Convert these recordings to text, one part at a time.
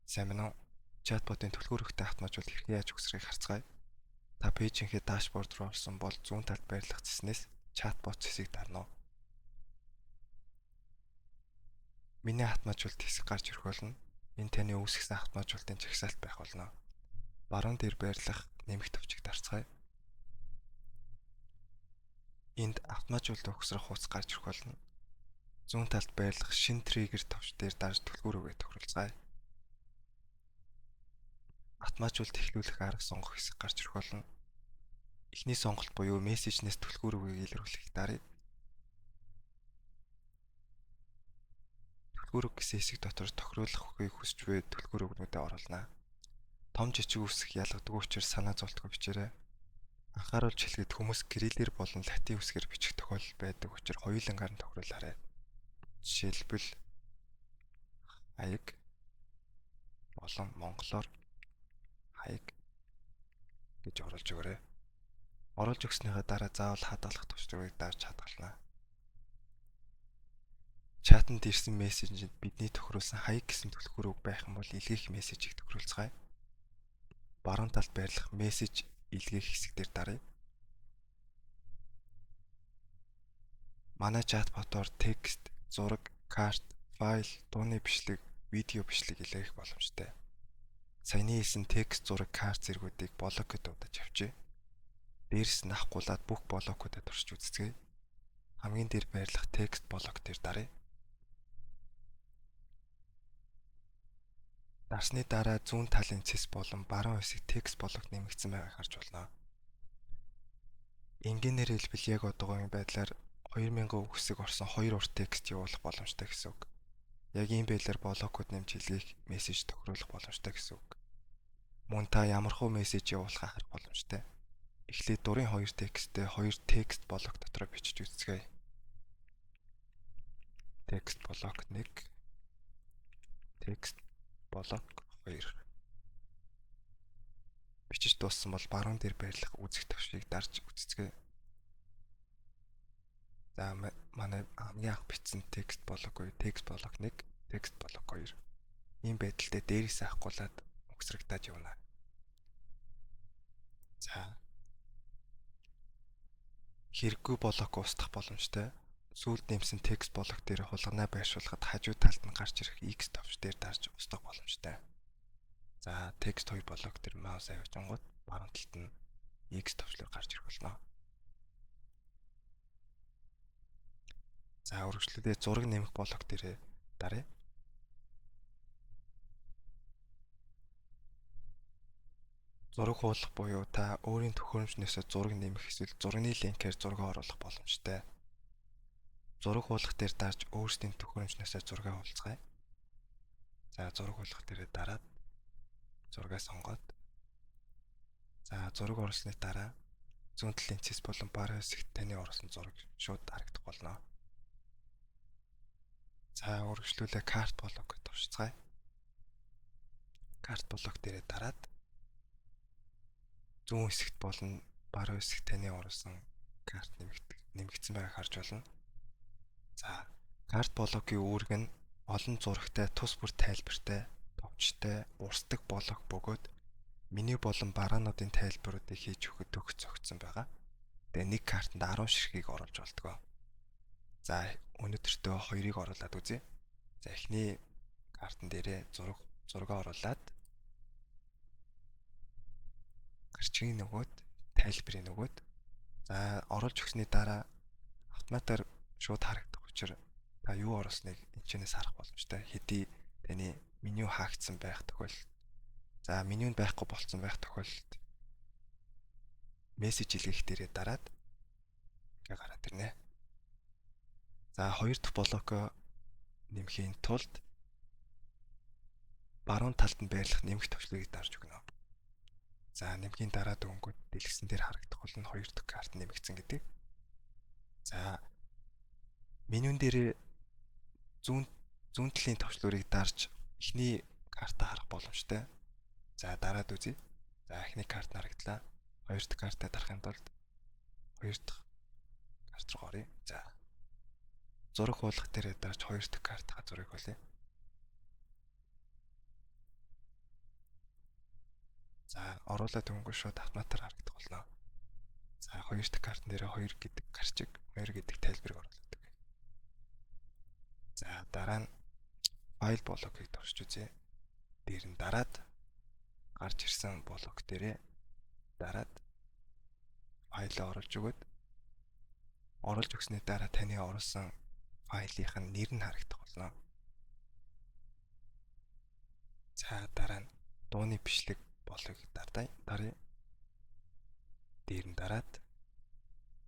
Сайн байна уу? Чатботын түлхүүрхтэй автоматжуулалт хэрхэн яаж өгсрийг харцгаая. Та пэйжийнхээ дашборд руу орсон бол зүүн талд байрлах цэснээс чатбот хэсгийг дарна уу? Миний автоматжуулалт хэсэг гарч ирэх болно. Энэ таны үүсгэсэн автоматжуулалтын жагсаалт байх болно. Баруун дээр байрлах нэмэх төвчийг дарцгаая. Энд автоматжуулалт өгсрөх хуудас гарч ирэх болно. Зүүн талд байрлах шинэ триггер товч дээр дарж түлхүүрөөгөө тохируулцгаая. Автоматжуулалт эхлүүлэх арга сонгох хэсэг гарч ирэх болно. Эхний сонголт буюу мессежнээс түлхүүрөөгөө илрүүлэхийг даръя. Түлхүүрөг гэсэн хэсэг дотор тохируулахыг хүсч буй түлхүүрөгнүүдэд оруулнаа. Том жижиг үсэг ялгадаггүй учраас санаа зовтгоо бичээрэй. Анхааруулж хэлэхэд хүмүүс кириллээр болон латин үсгээр бичих тохиолдол байдаг учраас хоёулангаар нь тохируулаарай. Жишээлбэл хаяг болон монголоор хаяг гэж оруулж өгөөрэй. Оруулж өгснийхаа дараа заавал хадгалах төвчрийг дарж хадгалнаа. Чатанд ирсэн мессежинд бидний тохируулсан хаяг гэсэн түлхүүрөг байх юм бол илгээх мессежийг тохируулцгаая. Баруун талд байрлах мессеж илгээх хэсэг дээр даръя. Манай чатботоор текст, зураг, карт, файл, дууны бичлэг, видео бичлэг илгээх боломжтой. Саяны хэлсэн текст, зураг, карт зэргүүдийг блокод дуудаж авчээ. Дээрс нь авахгүйлаад бүх блокуудад туршиж үзцгээе. Хамгийн дээр байрлах текст блок дээр даръя. Дарсны дараа зүүн талын цэс болон баруун хэсэг текст блок нэмэгдсэн байгааг харж болно. Энгийнээр хэлбэл яг одоогийн байдлаар 2000 үгсийг орсон 2 урт текст явуулах боломжтой гэсэн үг. Яг ийм байдлаар блокууд нэмж илгээх мессеж тохируулах боломжтой гэсэн үг. Мөн та ямархуу мессеж явуулахаа харах боломжтой. Эхлээд дурын 2 тексттэй 2 текст блок дотор бичиж үзцгээе. Текст блок 1, текст блок 2. Бичиж дууссан бол баруун дээр байрлах үзэх төвшгийг дарж үзцгээе. За манай хамгийн анх бичсэн текст блок 1, текст блок 1, текст блок 2. Ийм байдалтай дээрээс авахгүйлаад өгсрэгдэж явна. За. Хэрэггүй блок устгах боломжтой. Сүүлд нэмсэн текст блок дээр хулганаа байршуулахад хажуу талд нь гарч ирэх X товч дээр дарж устгах боломжтой. За, текст 2 блок дээр маус авчингууд баруун талд нь X товчлоор гарч ирэх болно. За, үргэлжлүүлээ зураг нэмэх блок дээр даръя. Зураг хуулах буюу та өөрийн төхөөрөмжнөөсөө зураг нэмэх эсвэл зургийн линкээр зураг оруулах боломжтой. Зураг хуулах дээр дарж өөрсдийн төхөөрөмжнөөсөө зураг хуулцгаая. За, зураг хуулах дээр дараад зургаа сонгоод. За, зураг оруулсны дараа зүүн талын цэс болон баруун хэсэгт таны оруулсан зураг шууд харагдах болно. За, үргэлжлүүлээ карт блок туршицгаая. Карт блок дээр дараад зүүн хэсэгт болон баруун хэсэгт таны оруулсан карт нэмэгдсэн байгааг харж болно. За, карт блокийн үүрэг нь олон зурагтай, тус бүр тайлбартай, товчтой, урсдаг блок бөгөөд меню болон бараануудын тайлбаруудыг хийж өгөхөд төгс зогтсон байгаа. Тэгээ нэг картанд 10 ширхгийг оруулж болтгоо. За, өнөөдөртөө 2-ыг оруулаад үзье. За, эхний картан дээрээ зураг оруулаад гарчгийн нөгөөд, тайлбарын нөгөөд. За, оруулж өгсөний дараа автоматар шууд харагдах учраас та юу оруулсныг энэчнээс харах боломжтой. Хэдий таны меню хаагдсан байх тохиолдолд. За, менюнд байхгүй болцсон байх тохиолдолд мессеж илгээх дээрээ дараад ингээ гараад ирнэ. За, хоёр дахь блокоо нэмхийн тулд баруун талд нь байрлах нэмэх төвчлөгийг дарж өгнө. За, нэмхийн дараа дөнгөд дэлгэсэн дээр харагдах болно хоёр дахь карт нэмэгдсэн гэдэг. За, менюн дээр зүүн талын төвчлөрийг дарж эхний картаа харах боломжтой. За, дараад үзье. За, эхний карт харагдлаа. Хоёр дахь картаа дарахын тулд хоёр дахь карт руу оръё. За, зураг хуулах дээр дарж хоёр дахь картаа зургийг хуулъя. оруулаад өнгөө шууд автоматар харагдах болно. За 2 дахь картн дээр 2 гэдэг гарчиг, 2 гэдэг тайлбарыг оруулаад өгье. За дараа нь файл блокийг дурж үзье. Дээр нь дараад гарч ирсэн блок дээрээ дараад файлаа оруулж өгöd. Оруулж өгсөний дараа таны оруулсан файлынх нь нэр нь харагдах болно. За дараа нь дууны бичлэг блокийг даръя. Дээр нь дараад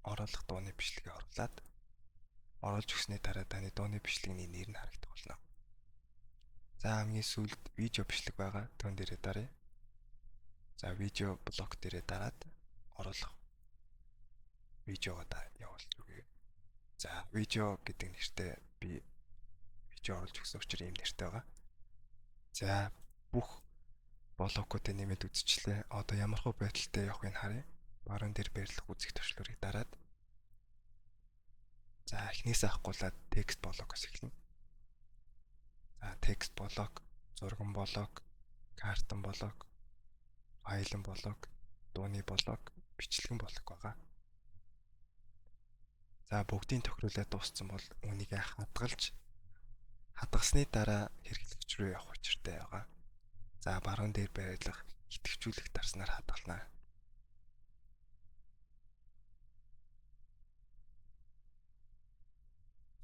оруулах дууны бичлэгийг оруулаад оруулж өгсөний дараа таны дууны бичлэгний нэр нь харагдах болно. За хамгийн сүүлд видео бичлэг байгаа. Түүн дээрээ даръя. За видео блок дээрээ дараад оруулах видеогоо явуулж өгье. За видео гэдэг нэртэй би видео оруулж өгсөн учраас ийм нэртэй байгаа. За бүх блокуудыг нэмээд үзчихлээ. Одоо ямар хөө байдалтай явахыг харъя. Баруун дээр байрлах үзэх төвчлөрийг дараад за эхнээсээ авахгүйлаад текст блокоос эхэлнэ. За текст блок, зурган блок, картон блок, файлын блок, дууны блок, бичлэгэн блок байгаа. За бүгдийг тохируулаад дууссан бол үүнийг хадгалсны дараа хэрэглэгч рүү явах учиртай байгаа. За баруун дээр байрлах идэвхжүүлэх дарснаар хадгалнаа.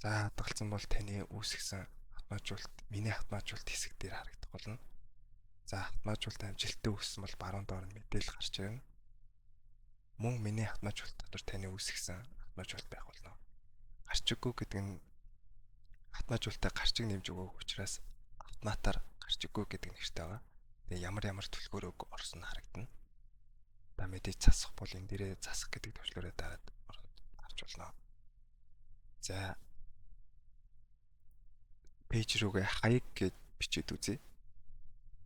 За хадгалсан бол таны үүсгэсэн миний автоматжуулалт хэсэг дээр харагдах болно. За автоматжуулалт амжилттай үүссэн бол баруун доор нь мэдээлэл гарч ирнэ. Мөн миний автоматжуулалт дотор таны үүсгэсэн автоматжуулалт байх болно. Гарчиггүй гэдэг нь автоматжуулалтаа гарчиг нэмж өгөх учраас автоматар гарчиггүй гэдэг нэртэй байгаа. Тэгээ ямар төлхөөрөг орсон харагдана. Та мэдээж засах бол энэ дээрээ засах гэдэг төвчлөрөө дараад харж болно. За пэйж рүүгээ хаяг гэж бичиж үзье.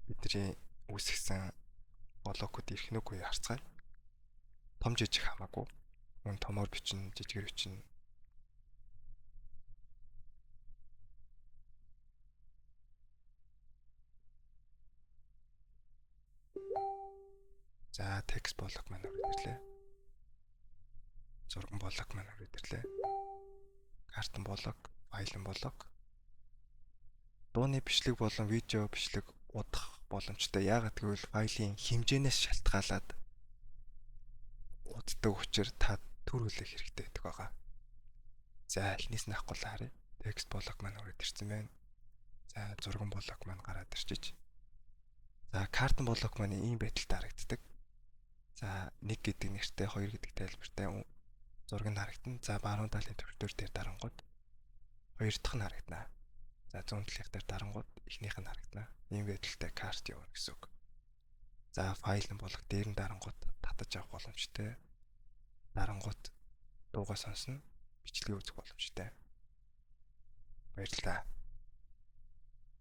Бидний үүсгэсэн блокууд ирэх нүг үе харцгаая. Том жижиг хамаагүй. Мөн томоор бичнэ, жижигээр бичнэ. За текст блок маань ороод ирлээ. Зурган блок маань ороод ирлээ. Картон блок, файлын блок. Дууны бичлэг болон видео бичлэг удах боломжтой. Яагаад гэвэл файлын хэмжээнээс шалтгаалаад уддаг учраас та төр хүлээх хэрэгтэй байдаг байгаа. За эхнээс нь авахгүй харъя. Текст блок маань ороод ирсэн байна. За зурган блок маань гараад ирчихэж. За картон блок маань ийм байдалтай харагддаг. За 1 гэдэг нэртэй 2 гэдэг тайлбартай зураг нь харагдана. За баруун талын төвчдөр дээр дарангууд 2 дахь нь харагдана. За зүүн талынх дээр дарангууд эхнийх нь харагдана. Ийм байдалтай карт явна гэсэн үг. За файл нь блок дээр нь дарангууд татаж авах боломжтой. Дарангууд дуугаа сонсно, бичлэгийг үзэх боломжтой. Баярлалаа.